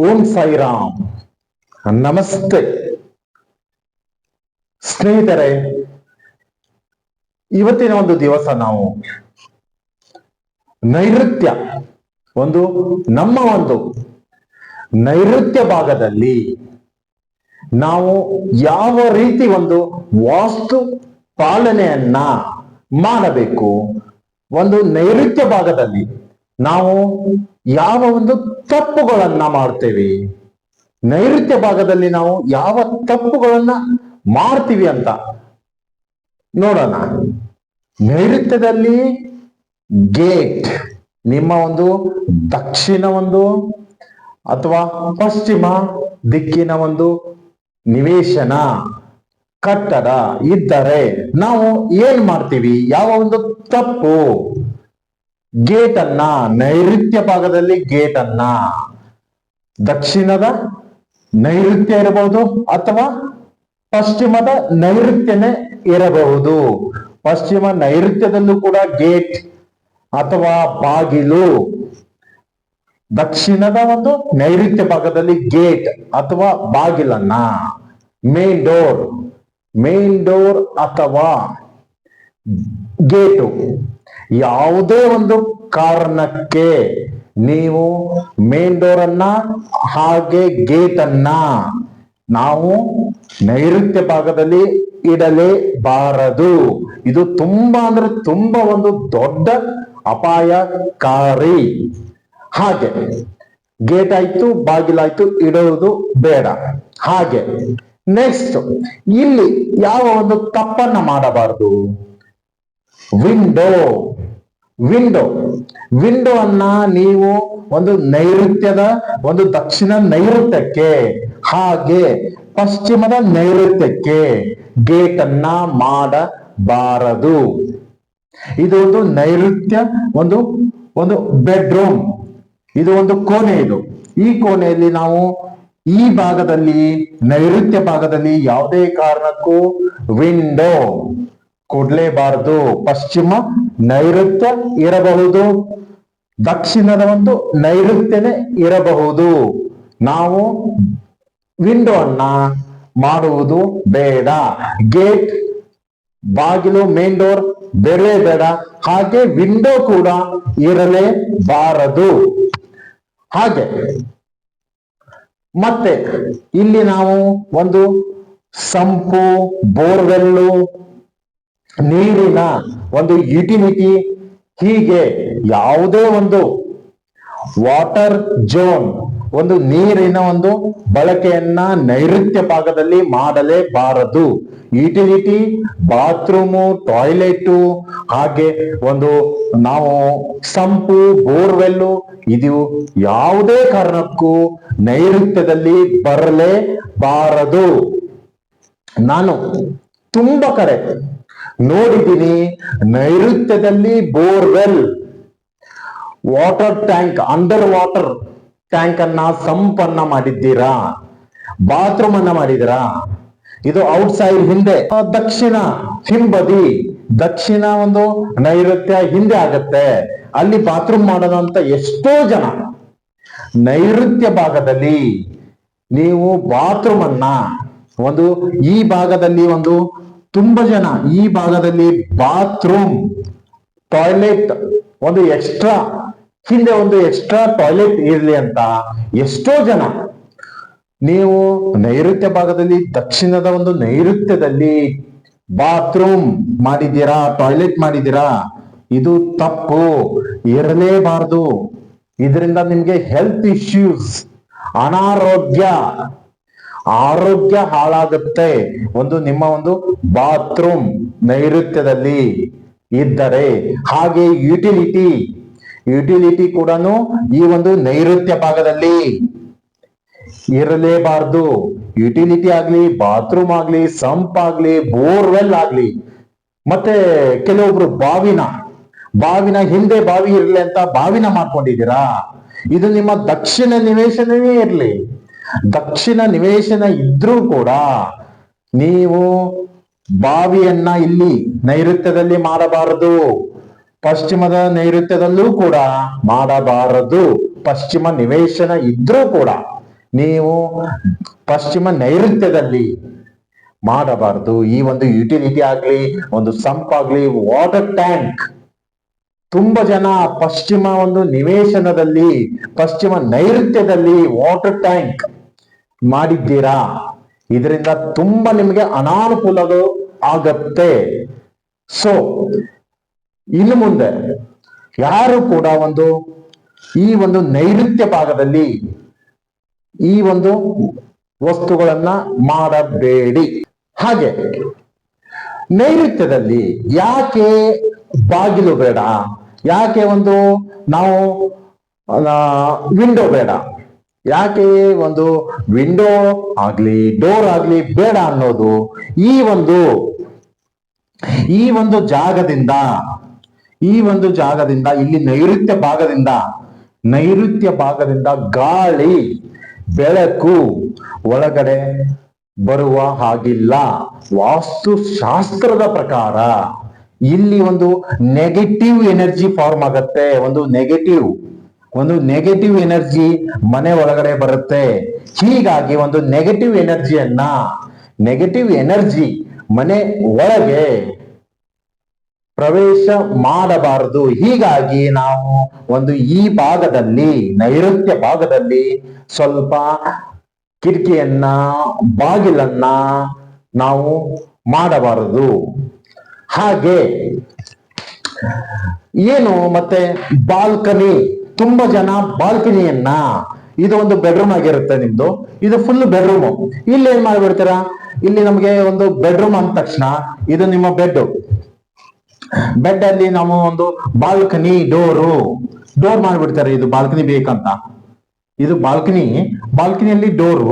ಓಂ ಸಾಯಿರಾಮ್. ನಮಸ್ತೆ ಸ್ನೇಹಿತರೆ, ಇವತ್ತಿನ ಒಂದು ದಿವಸ ನಾವು ನೈಋತ್ಯ ನಮ್ಮ ಒಂದು ನೈಋತ್ಯ ಭಾಗದಲ್ಲಿ ನಾವು ಯಾವ ರೀತಿ ಒಂದು ವಾಸ್ತು ಪಾಲನೆಯನ್ನ ಮಾಡಬೇಕು, ಒಂದು ನೈಋತ್ಯ ಭಾಗದಲ್ಲಿ ನಾವು ಯಾವ ಒಂದು ತಪ್ಪುಗಳನ್ನ ಮಾಡ್ತೇವೆ, ನೈಋತ್ಯ ಭಾಗದಲ್ಲಿ ನಾವು ಯಾವ ತಪ್ಪುಗಳನ್ನ ಮಾಡ್ತೀವಿ ಅಂತ ನೋಡೋಣ. ನೈಋತ್ಯದಲ್ಲಿ ಗೇಟ್ ನಿಮ್ಮ ಒಂದು ದಕ್ಷಿಣ ಅಥವಾ ಪಶ್ಚಿಮ ದಿಕ್ಕಿನ ಒಂದು ನಿವೇಶನ ಕಟ್ಟಡ ಇದ್ದರೆ ನಾವು ಏನ್ ಮಾಡ್ತೀವಿ, ಯಾವ ಒಂದು ತಪ್ಪು, ಗೇಟ್ ಅನ್ನ ನೈಋತ್ಯ ಭಾಗದಲ್ಲಿ ಗೇಟ್ ಅನ್ನ ದಕ್ಷಿಣದ ನೈಋತ್ಯ ಇರಬಹುದು ಅಥವಾ ಪಶ್ಚಿಮದ ನೈಋತ್ಯನೇ ಇರಬಹುದು. ಪಶ್ಚಿಮ ನೈಋತ್ಯದಲ್ಲೂ ಕೂಡ ಗೇಟ್ ಅಥವಾ ಬಾಗಿಲು, ದಕ್ಷಿಣದ ಒಂದು ನೈಋತ್ಯ ಭಾಗದಲ್ಲಿ ಗೇಟ್ ಅಥವಾ ಬಾಗಿಲನ್ನ ಮೇನ್ ಡೋರ್ ಅಥವಾ ಗೇಟು, ಯಾವುದೇ ಒಂದು ಕಾರಣಕ್ಕೆ ನೀವು ಮೇನ್ ಡೋರ್ ಅನ್ನ ಹಾಗೆ ಗೇಟ್ ಅನ್ನ ನಾವು ನೈಋತ್ಯ ಭಾಗದಲ್ಲಿ ಇಡಲೇಬಾರದು. ಇದು ತುಂಬಾ ಒಂದು ದೊಡ್ಡ ಅಪಾಯಕಾರಿ. ಹಾಗೆ ಗೇಟ್ ಆಯ್ತು, ಬಾಗಿಲಾಯ್ತು, ಇಡುವುದು ಬೇಡ. ಹಾಗೆ ನೆಕ್ಸ್ಟ್ ಇಲ್ಲಿ ಯಾವ ಒಂದು ತಪ್ಪನ್ನ ಮಾಡಬಾರದು, ವಿಂಡೋ ಅನ್ನ ನೀವು ಒಂದು ನೈಋತ್ಯದ ಒಂದು ದಕ್ಷಿಣ ನೈಋತ್ಯಕ್ಕೆ ಹಾಗೆ ಪಶ್ಚಿಮದ ನೈಋತ್ಯಕ್ಕೆ ಗೇಟ್ ಅನ್ನ ಮಾಡಬಾರದು. ಇದು ಒಂದು ನೈಋತ್ಯ ಒಂದು ಬೆಡ್ರೂಮ್, ಇದು ಒಂದು ಕೋಣೆ. ಈ ಕೋಣೆಯಲ್ಲಿ ನಾವು ಈ ಭಾಗದಲ್ಲಿ ನೈಋತ್ಯ ಭಾಗದಲ್ಲಿ ಯಾವುದೇ ಕಾರಣಕ್ಕೂ ವಿಂಡೋ ಕೊಡ್ಲೇಬಾರದು. ಪಶ್ಚಿಮ ನೈಋತ್ಯ ಇರಬಹುದು, ದಕ್ಷಿಣದ ಒಂದು ನೈಋತ್ಯನೇ ಇರಬಹುದು. ನಾವು ವಿಂಡೋ ಅನ್ನ ಮಾಡುವುದು ಬೇಡ. ಗೇಟ್, ಬಾಗಿಲು, ಮೇನ್ ಡೋರ್ ಬೇಡ. ಹಾಗೆ ವಿಂಡೋ ಕೂಡ ಇರಲೇಬಾರದು. ಹಾಗೆ ಮತ್ತೆ ಇಲ್ಲಿ ನಾವು ಒಂದು ಸಂಪು, ಬೋರ್ವೆಲ್ಲು, ನೀರಿನ ಒಂದು ಯುಟಿಲಿಟಿ, ಹೀಗೆ ಯಾವುದೇ ಒಂದು ವಾಟರ್ ಝೋನ್, ಒಂದು ನೀರಿನ ಒಂದು ಬಳಕೆಯನ್ನ ನೈಋತ್ಯ ಭಾಗದಲ್ಲಿ ಮಾಡಲೇಬಾರದು. ಯುಟಿಲಿಟಿ, ಬಾತ್ರೂಮು, ಟಾಯ್ಲೆಟ್, ಹಾಗೆ ಒಂದು ನಾವು ಸಂಪು, ಬೋರ್ವೆಲ್ಲು, ಇದು ಯಾವುದೇ ಕಾರಣಕ್ಕೂ ನೈಋತ್ಯದಲ್ಲಿ ಬರಲೇಬಾರದು. ನಾನು ತುಂಬಾ ಕಡೆ ನೋಡಿದ್ದೀನಿ, ನೈಋತ್ಯದಲ್ಲಿ borewell, water tank, under water tank ಅನ್ನ, ಸಂಪನ್ನ ಮಾಡಿದ್ದೀರಾ, ಬಾತ್ರೂಮ್ ಅನ್ನ ಮಾಡಿದಿರಾ. ಇದು ಔಟ್ ಸೈಡ್ ಹಿಂದೆ, ದಕ್ಷಿಣ ಹಿಂಬದಿ, ದಕ್ಷಿಣ ಒಂದು ನೈಋತ್ಯ ಹಿಂದೆ ಆಗತ್ತೆ, ಅಲ್ಲಿ ಬಾತ್ರೂಮ್ ಮಾಡೋಣ ಅಂತ ಎಷ್ಟೋ ಜನ ನೈಋತ್ಯ ಭಾಗದಲ್ಲಿ ನೀವು ಬಾತ್ರೂಮ್ ಅನ್ನ ಈ ಭಾಗದಲ್ಲಿ ತುಂಬಾ ಜನ ಈ ಭಾಗದಲ್ಲಿ ಬಾತ್ರೂಮ್, ಟಾಯ್ಲೆಟ್ ಎಕ್ಸ್ಟ್ರಾ ಹಿಂದೆ ಎಕ್ಸ್ಟ್ರಾ ಟಾಯ್ಲೆಟ್ ಇರ್ಲಿ ಅಂತ ಎಷ್ಟೋ ಜನ ನೀವು ನೈಋತ್ಯ ಭಾಗದಲ್ಲಿ ದಕ್ಷಿಣದ ಒಂದು ನೈಋತ್ಯದಲ್ಲಿ ಬಾತ್ರೂಮ್ ಮಾಡಿದ್ದೀರಾ, ಟಾಯ್ಲೆಟ್ ಮಾಡಿದ್ದೀರಾ. ಇದು ತಪ್ಪು, ಇರಲೇಬಾರದು. ಇದರಿಂದ ನಿಮ್ಗೆ ಹೆಲ್ತ್ ಇಶ್ಯೂಸ್, ಆರೋಗ್ಯ ಹಾಳಾಗುತ್ತೆ. ನಿಮ್ಮ ಬಾತ್ರೂಮ್ ನೈಋತ್ಯದಲ್ಲಿ ಇದ್ದರೆ. ಹಾಗೆ ಯುಟಿಲಿಟಿ ಕೂಡ ಈ ಒಂದು ನೈಋತ್ಯ ಭಾಗದಲ್ಲಿ ಇರಲೇಬಾರದು. ಯುಟಿಲಿಟಿ ಆಗ್ಲಿ, ಬಾತ್ರೂಮ್ ಆಗ್ಲಿ, ಸಂಪ್ ಆಗ್ಲಿ, ಬೋರ್ವೆಲ್ ಆಗ್ಲಿ. ಮತ್ತೆ ಕೆಲವೊಬ್ರು ಬಾವಿನ ಹಿಂದೆ ಬಾವಿ ಇರ್ಲಿ ಅಂತ ಬಾವಿನ ಮಾಡ್ಕೊಂಡಿದ್ದೀರಾ. ಇದು ನಿಮ್ಮ ದಕ್ಷಿಣ ನಿವೇಶನವೇ ಇರ್ಲಿ, ದಕ್ಷಿಣ ನಿವೇಶನ ಇದ್ರೂ ಕೂಡ ನೀವು ಬಾವಿಯನ್ನ ಇಲ್ಲಿ ನೈಋತ್ಯದಲ್ಲಿ ಮಾಡಬಾರದು. ಪಶ್ಚಿಮದ ನೈಋತ್ಯದಲ್ಲೂ ಕೂಡ ಮಾಡಬಾರದು. ಪಶ್ಚಿಮ ನಿವೇಶನ ಇದ್ರೂ ಕೂಡ ನೀವು ಪಶ್ಚಿಮ ನೈಋತ್ಯದಲ್ಲಿ ಮಾಡಬಾರದು. ಈ ಒಂದು ಯುಟಿಲಿಟಿ ಆಗ್ಲಿ, ಒಂದು ಸಂಪ್ ಆಗ್ಲಿ, ವಾಟರ್ ಟ್ಯಾಂಕ್, ತುಂಬಾ ಜನ ಪಶ್ಚಿಮ ಒಂದು ನಿವೇಶನದಲ್ಲಿ, ಪಶ್ಚಿಮ ನೈಋತ್ಯದಲ್ಲಿ ವಾಟರ್ ಟ್ಯಾಂಕ್ ಮಾಡಿದ್ದೀರಾ. ಇದರಿಂದ ತುಂಬಾ ನಿಮಗೆ ಅನಾನುಕೂಲಗಳು ಆಗತ್ತೆ. ಸೊ ಇನ್ನು ಮುಂದೆ ಯಾರು ಕೂಡ ಈ ಒಂದು ನೈಋತ್ಯ ಭಾಗದಲ್ಲಿ ಈ ಒಂದು ವಸ್ತುಗಳನ್ನ ಮಾಡಬೇಡಿ. ಹಾಗೆ ನೈಋತ್ಯದಲ್ಲಿ ಯಾಕೆ ಬಾಗಿಲು ಬೇಡ, ಯಾಕೆ ನಾವು ವಿಂಡೋ ಬೇಡ, ಯಾಕೆ ವಿಂಡೋ ಆಗ್ಲಿ ಡೋರ್ ಆಗ್ಲಿ ಬೇಡ ಅನ್ನೋದು ಈ ಒಂದು ಜಾಗದಿಂದ ಇಲ್ಲಿ ನೈಋತ್ಯ ಭಾಗದಿಂದ ಗಾಳಿ ಬೆಳಕು ಒಳಗಡೆ ಬರುವ ಹಾಗಿಲ್ಲ. ವಾಸ್ತುಶಾಸ್ತ್ರದ ಪ್ರಕಾರ ಇಲ್ಲಿ ನೆಗೆಟಿವ್ ಎನರ್ಜಿ ಫಾರ್ಮ್ ಆಗತ್ತೆ. ನೆಗೆಟಿವ್ ಎನರ್ಜಿ ಮನೆ ಒಳಗಡೆ ಬರುತ್ತೆ. ಹೀಗಾಗಿ ನೆಗೆಟಿವ್ ಎನರ್ಜಿ ಮನೆ ಒಳಗೆ ಪ್ರವೇಶ ಮಾಡಬಾರದು. ಹೀಗಾಗಿ ನಾವು ಈ ಭಾಗದಲ್ಲಿ, ನೈಋತ್ಯ ಭಾಗದಲ್ಲಿ ಸ್ವಲ್ಪ ಕಿಟಕಿಯನ್ನ, ಬಾಗಿಲನ್ನ ನಾವು ಮಾಡಬಾರದು. ಹಾಗೆ ಮತ್ತೆ ಬಾಲ್ಕನಿ, ತುಂಬಾ ಜನ ಬಾಲ್ಕನಿಯನ್ನ, ಇದು ಬೆಡ್ರೂಮ್ ಆಗಿರುತ್ತೆ ನಿಮ್ದು, ಇದು ಫುಲ್ ಬೆಡ್ರೂಮ್. ಇಲ್ಲಿ ಏನ್ ಮಾಡ್ಬಿಡ್ತೀರಾ, ಇಲ್ಲಿ ನಮ್ಗೆ ಬೆಡ್ರೂಮ್ ಅಂದ ತಕ್ಷಣ ಇದು ನಿಮ್ಮ ಬೆಡ್ ಅಲ್ಲಿ ನಾವು ಬಾಲ್ಕನಿ ಡೋರ್ ಮಾಡ್ಬಿಡ್ತಾರೆ. ಇದು ಬಾಲ್ಕನಿ ಬೇಕಂತ, ಇದು ಬಾಲ್ಕನಿಯಲ್ಲಿ ಡೋರ್,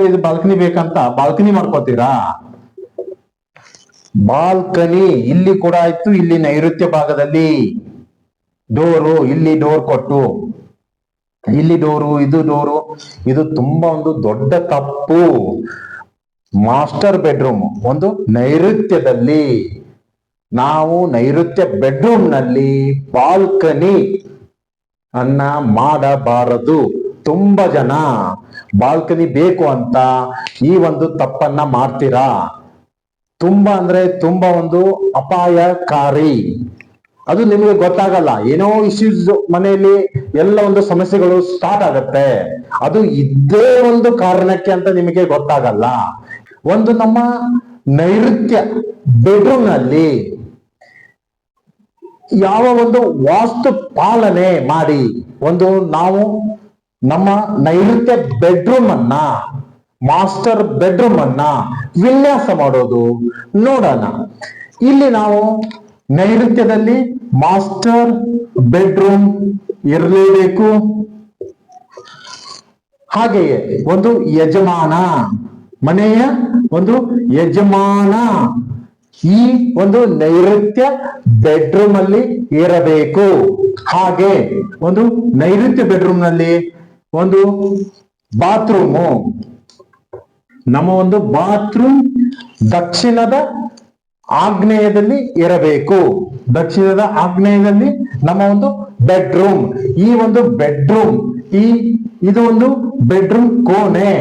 ಇದು ಬಾಲ್ಕನಿ ಬೇಕಂತ ಬಾಲ್ಕನಿ ಮಾಡ್ಕೋತೀರಾ. ಬಾಲ್ಕನಿ ಇಲ್ಲಿ ಕೂಡ ಆಯ್ತು. ಇಲ್ಲಿ ನೈಋತ್ಯ ಭಾಗದಲ್ಲಿ ಇಲ್ಲಿ ಡೋರ್ ಕೊಟ್ಟು, ಇಲ್ಲಿ ಇದು ತುಂಬಾ ದೊಡ್ಡ ತಪ್ಪು. ಮಾಸ್ಟರ್ ಬೆಡ್ರೂಮ್ ನೈಋತ್ಯದಲ್ಲಿ, ನಾವು ನೈಋತ್ಯ ಬೆಡ್ರೂಮ್ ನಲ್ಲಿ ಬಾಲ್ಕನಿ ಅನ್ನ ಮಾಡಬಾರದು. ತುಂಬಾ ಜನ ಬಾಲ್ಕನಿ ಬೇಕು ಅಂತ ಈ ತಪ್ಪನ್ನ ಮಾಡ್ತೀರಾ. ತುಂಬಾ ಅಂದ್ರೆ ತುಂಬಾ ಅಪಾಯಕಾರಿ. ಅದು ನಿಮಗೆ ಗೊತ್ತಾಗಲ್ಲ. ಏನೋ ಇಶ್ಯೂಸ್ ಮನೆಯಲ್ಲಿ ಎಲ್ಲ ಸಮಸ್ಯೆಗಳು ಸ್ಟಾರ್ಟ್ ಆಗತ್ತೆ. ಅದು ಇದೇ ಕಾರಣಕ್ಕೆ ಅಂತ ನಿಮಗೆ ಗೊತ್ತಾಗಲ್ಲ. ನಮ್ಮ ನೈಋತ್ಯ ಬೆಡ್ರೂಮ್ ನಲ್ಲಿ ಯಾವ ವಾಸ್ತು ಪಾಲನೆ ಮಾಡಿ ನಾವು ನಮ್ಮ ನೈಋತ್ಯ ಬೆಡ್ರೂಮ್ ಅನ್ನ, ಮಾಸ್ಟರ್ ಬೆಡ್ರೂಮ್ ಅನ್ನ ವಿನ್ಯಾಸ ಮಾಡೋದು ನೋಡೋಣ. ಇಲ್ಲಿ ನಾವು ನೈಋತ್ಯದಲ್ಲಿ ಮಾಸ್ಟರ್ ಬೆಡ್ರೂಮ್ ಇರಲೇಬೇಕು. ಹಾಗೆಯೇ ಯಜಮಾನ, ಮನೆಯ ಯಜಮಾನ ಈ ನೈಋತ್ಯ ಬೆಡ್ರೂಮ್ ಅಲ್ಲಿ ಇರಬೇಕು. ಹಾಗೆ ನೈಋತ್ಯ ಬೆಡ್ರೂಮ್ ನಲ್ಲಿ ಬಾತ್ರೂಮು, ನಮ್ಮ ಬಾತ್ರೂಮ್ ದಕ್ಷಿಣದ ಆಗ್ನೇಯದಲ್ಲಿ ಇರಬೇಕು. ದಕ್ಷಿಣದ ಆಗ್ನೇಯದಲ್ಲಿ ನಮ್ಮ ಬೆಡ್ರೂಮ್. ಈ ಬೆಡ್ರೂಮ್ ಇದು ಬೆಡ್ರೂಮ್ ಕೋಣೆ.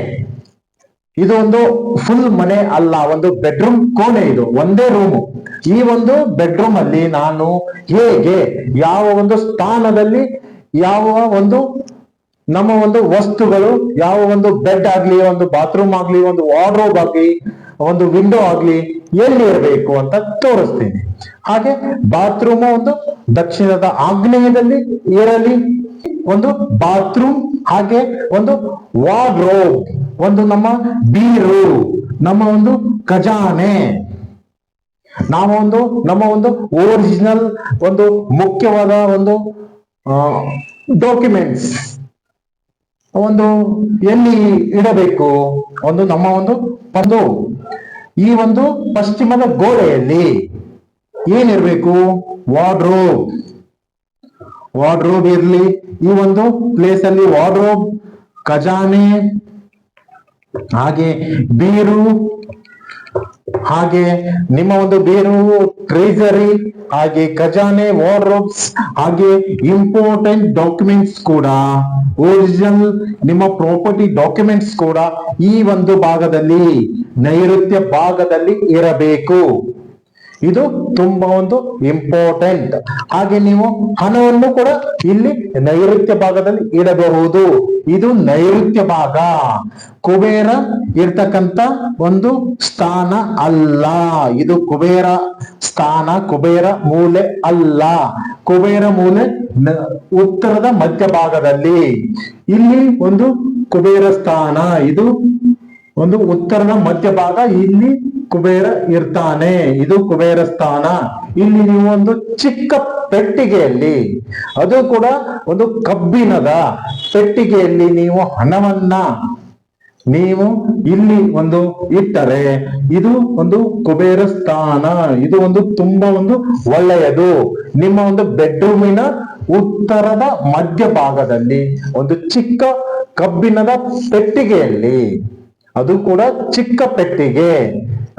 ಇದು ಫುಲ್ ಮನೆ ಅಲ್ಲ, ಬೆಡ್ರೂಮ್ ಕೋಣೆ. ಇದು ಒಂದೇ ರೂಮು. ಈ ಬೆಡ್ರೂಮ್ ಅಲ್ಲಿ ನಾನು ಹೇಗೆ, ಯಾವ ಸ್ಥಾನದಲ್ಲಿ, ಯಾವ ನಮ್ಮ ವಸ್ತುಗಳು, ಯಾವ ಬೆಡ್ ಆಗ್ಲಿ, ಬಾತ್ರೂಮ್ ಆಗ್ಲಿ, ವಾರ್ಡ್ರೋಬ್ ಆಗ್ಲಿ, ವಿಂಡೋ ಆಗ್ಲಿ ಎಲ್ಲಿ ಇರಬೇಕು ಅಂತ ತೋರಿಸ್ತೀನಿ. ಹಾಗೆ ಬಾತ್ರೂಮ್ ದಕ್ಷಿಣದ ಆಗ್ನೇಯದಲ್ಲಿ ಇರಲಿ ಬಾತ್ರೂಮ್. ಹಾಗೆ ವಾರ್ಡ್ರೋಬ್, ನಮ್ಮ ಬೀರು, ನಮ್ಮ ಖಜಾನೆ, ನಾವು ನಮ್ಮ ಒರಿಜಿನಲ್ ಮುಖ್ಯವಾದ ಡಾಕ್ಯುಮೆಂಟ್ಸ್ ಎಲ್ಲಿ ಇಡಬೇಕು. ನಮ್ಮ ಈ ಪಶ್ಚಿಮದ ಗೋಡೆಯಲ್ಲಿ ಏನಿರ್ಬೇಕು, ವಾರ್ಡ್ರೋಬ್ ಇರ್ಲಿ. ಈ ಪ್ಲೇಸ್ ಅಲ್ಲಿ ವಾರ್ಡ್ರೋಬ್, ಖಜಾನೆ, ಹಾಗೆ ಬೀರು, ಹಾಗೆ ನಿಮ್ಮ ಒಂದು ಬೇರು ಟ್ರೆಜರಿ, ಹಾಗೆ ಖಜಾನೆ, ವಾರ್ಡ್ರೋಬ್ಸ್, ಹಾಗೆ ಇಂಪಾರ್ಟೆಂಟ್ ಡಾಕ್ಯುಮೆಂಟ್ಸ್ ಕೂಡ, ಒರಿಜಿನಲ್ ನಿಮ್ಮ ಪ್ರಾಪರ್ಟಿ ಡಾಕ್ಯುಮೆಂಟ್ಸ್ ಕೂಡ ಈ ಒಂದು ಭಾಗದಲ್ಲಿ, ನೈಋತ್ಯ ಭಾಗದಲ್ಲಿ ಇರಬೇಕು. ಇದು ತುಂಬಾ ಒಂದು ಇಂಪಾರ್ಟೆಂಟ್. ಹಾಗೆ ನೀವು ಹಣವನ್ನು ಕೂಡ ಇಲ್ಲಿ ನೈಋತ್ಯ ಭಾಗದಲ್ಲಿ ಇಡಬಹುದು. ಇದು ನೈಋತ್ಯ ಭಾಗ. ಕುಬೇರ ಇರ್ತಕ್ಕಂತ ಒಂದು ಸ್ಥಾನ ಅಲ್ಲ. ಇದು ಕುಬೇರ ಸ್ಥಾನ, ಕುಬೇರ ಮೂಲೆ ಅಲ್ಲ. ಕುಬೇರ ಮೂಲೆ ಉತ್ತರದ ಮಧ್ಯ ಭಾಗದಲ್ಲಿ. ಇಲ್ಲಿ ಒಂದು ಕುಬೇರ ಸ್ಥಾನ, ಇದು ಒಂದು ಉತ್ತರದ ಮಧ್ಯ ಭಾಗ. ಇಲ್ಲಿ ಕುಬೇರ ಇರ್ತಾನೆ, ಇದು ಕುಬೇರ ಸ್ಥಾನ. ಇಲ್ಲಿ ನೀವು ಒಂದು ಚಿಕ್ಕ ಪೆಟ್ಟಿಗೆಯಲ್ಲಿ, ಅದು ಕೂಡ ಒಂದು ಕಬ್ಬಿಣದ ಪೆಟ್ಟಿಗೆಯಲ್ಲಿ ನೀವು ಹಣವನ್ನ ನೀವು ಇಲ್ಲಿ ಒಂದು ಇಟ್ಟರೆ ಇದು ಒಂದು ಕುಬೇರ ಸ್ಥಾನ. ಇದು ಒಂದು ತುಂಬಾ ಒಂದು ಒಳ್ಳೆಯದು. ನಿಮ್ಮ ಒಂದು ಬೆಡ್ರೂಮಿನ ಉತ್ತರದ ಮಧ್ಯ ಭಾಗದಲ್ಲಿ ಒಂದು ಚಿಕ್ಕ ಕಬ್ಬಿಣದ ಪೆಟ್ಟಿಗೆಯಲ್ಲಿ, ಅದು ಕೂಡ ಚಿಕ್ಕ ಪೆಟ್ಟಿಗೆ,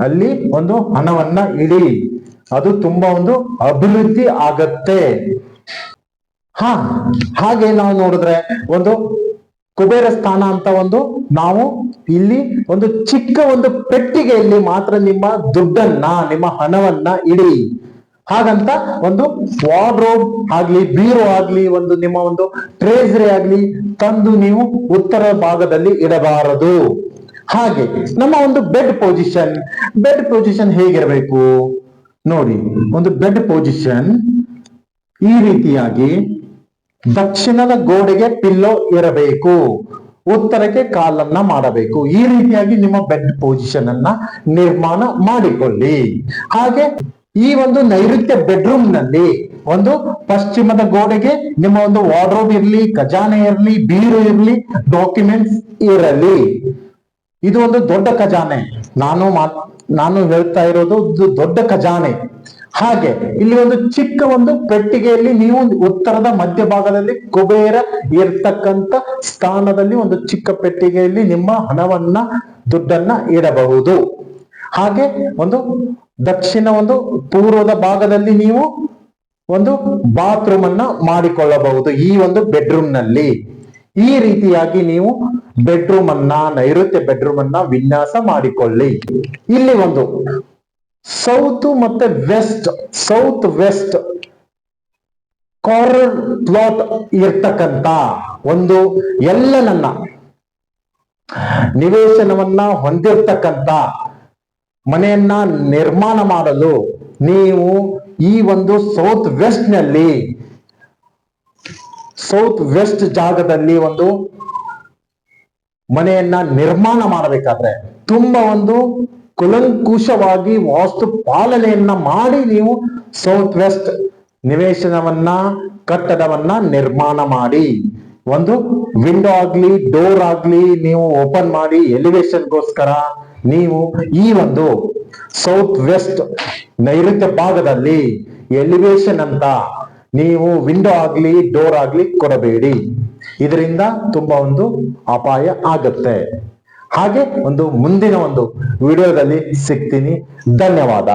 ಅಲ್ಲಿ ಒಂದು ಹಣವನ್ನ ಇಡಿ. ಅದು ತುಂಬಾ ಒಂದು ಅಭಿವೃದ್ಧಿ ಆಗತ್ತೆ. ಹಾಗೆ ನಾವು ನೋಡಿದ್ರೆ ಒಂದು ಕುಬೇರ ಸ್ಥಾನ ಅಂತ ಒಂದು ನಾವು ಇಲ್ಲಿ ಒಂದು ಚಿಕ್ಕ ಒಂದು ಪೆಟ್ಟಿಗೆಯಲ್ಲಿ ಮಾತ್ರ ನಿಮ್ಮ ದುಡ್ಡನ್ನ, ನಿಮ್ಮ ಹಣವನ್ನ ಇಡಿ. ಹಾಗಂತ ಒಂದು ವಾರ್ಡ್ರೋಬ್ ಆಗ್ಲಿ, ಬೀರೋ ಆಗ್ಲಿ, ಒಂದು ನಿಮ್ಮ ಒಂದು ಟ್ರೇಜರಿ ಆಗ್ಲಿ ತಂದು ನೀವು ಉತ್ತರ ಭಾಗದಲ್ಲಿ ಇಡಬಾರದು. ಹಾಗೆ ನಮ್ಮ ಒಂದು ಬೆಡ್ ಪೊಸಿಷನ್ ಹೇಗಿರಬೇಕು ನೋಡಿ. ಒಂದು ಬೆಡ್ ಪೊಸಿಷನ್ ಈ ರೀತಿಯಾಗಿ ದಕ್ಷಿಣದ ಗೋಡೆಗೆ ಪಿಲ್ಲೋ ಇರಬೇಕು, ಉತ್ತರಕ್ಕೆ ಕಾಲನ್ನ ಮಾಡಬೇಕು. ಈ ರೀತಿಯಾಗಿ ನಿಮ್ಮ ಬೆಡ್ ಪೊಸಿಷನ್ ಅನ್ನ ನಿರ್ಮಾಣ ಮಾಡಿಕೊಳ್ಳಿ. ಹಾಗೆ ಈ ಒಂದು ನೈಋತ್ಯ ಬೆಡ್ರೂಮ್ ನಲ್ಲಿ ಒಂದು ಪಶ್ಚಿಮದ ಗೋಡೆಗೆ ನಿಮ್ಮ ಒಂದು ವಾರ್ಡ್ರೋಬ್ ಇರ್ಲಿ, ಖಜಾನೆ ಇರ್ಲಿ, ಬೀರು ಇರ್ಲಿ, ಡಾಕ್ಯುಮೆಂಟ್ಸ್ ಇರಲಿ. ಇದು ಒಂದು ದೊಡ್ಡ ಖಜಾನೆ. ನಾನು ಹೇಳ್ತಾ ಇರೋದು ದೊಡ್ಡ ಖಜಾನೆ. ಹಾಗೆ ಇಲ್ಲಿ ಒಂದು ಚಿಕ್ಕ ಒಂದು ಪೆಟ್ಟಿಗೆಯಲ್ಲಿ ನೀವು ಉತ್ತರದ ಮಧ್ಯ ಭಾಗದಲ್ಲಿ ಕುಬೇರ ಇರ್ತಕ್ಕಂತ ಸ್ಥಾನದಲ್ಲಿ ಒಂದು ಚಿಕ್ಕ ಪೆಟ್ಟಿಗೆಯಲ್ಲಿ ನಿಮ್ಮ ಹಣವನ್ನ, ದುಡ್ಡನ್ನ ಇಡಬಹುದು. ಹಾಗೆ ಒಂದು ದಕ್ಷಿಣ ಒಂದು ಪೂರ್ವದ ಭಾಗದಲ್ಲಿ ನೀವು ಒಂದು ಬಾತ್ರೂಮ್ ಅನ್ನ ಮಾಡಿಕೊಳ್ಳಬಹುದು ಈ ಒಂದು ಬೆಡ್ರೂಮ್ ನಲ್ಲಿ. ಈ ರೀತಿಯಾಗಿ ನೀವು ಬೆಡ್ರೂಮ್ ಅನ್ನ, ನೈಋತ್ಯ ಬೆಡ್ರೂಮ್ ಅನ್ನ ವಿನ್ಯಾಸ ಮಾಡಿಕೊಳ್ಳಿ. ಇಲ್ಲಿ ಒಂದು ಸೌತ್ ಮತ್ತೆ ಸೌತ್ ವೆಸ್ಟ್ ಕಾರ್ನರ್ ಪ್ಲಾಟ್ ಇರ್ತಕ್ಕಂತ ಒಂದು ಎಲ್ಲನನ್ನ ನಿವೇಶನವನ್ನ ಹೊಂದಿರ್ತಕ್ಕಂತ ಮನೆಯನ್ನ ನಿರ್ಮಾಣ ಮಾಡಲು ನೀವು ಈ ಒಂದು ಸೌತ್ ವೆಸ್ಟ್ ಜಾಗದಲ್ಲಿ ಒಂದು ಮನೆಯನ್ನ ನಿರ್ಮಾಣ ಮಾಡಬೇಕಾದ್ರೆ ತುಂಬಾ ಒಂದು ಕುಲಂಕುಷವಾಗಿ ವಾಸ್ತು ಪಾಲನೆಯನ್ನ ಮಾಡಿ ನೀವು ಸೌತ್ ವೆಸ್ಟ್ ನಿವೇಶನವನ್ನ, ಕಟ್ಟಡವನ್ನ ನಿರ್ಮಾಣ ಮಾಡಿ. ಒಂದು ವಿಂಡೋ ಆಗ್ಲಿ, ಡೋರ್ ಆಗ್ಲಿ ನೀವು ಓಪನ್ ಮಾಡಿ ಎಲಿವೇಶನ್ಗೋಸ್ಕರ ನೀವು ಈ ಒಂದು ಸೌತ್ ವೆಸ್ಟ್ ನೈಋತ್ಯ ಭಾಗದಲ್ಲಿ ಎಲಿವೇಶನ್ ಅಂತ ನೀವು ವಿಂಡೋ ಆಗ್ಲಿ, ಡೋರ್ ಆಗ್ಲಿ ಕೊಡಬೇಡಿ. ಇದರಿಂದ ತುಂಬಾ ಒಂದು ಅಪಾಯ ಆಗತ್ತೆ. ಹಾಗೆ ಒಂದು ಮುಂದಿನ ಒಂದು ವಿಡಿಯೋದಲ್ಲಿ ಸಿಗ್ತೀನಿ. ಧನ್ಯವಾದ.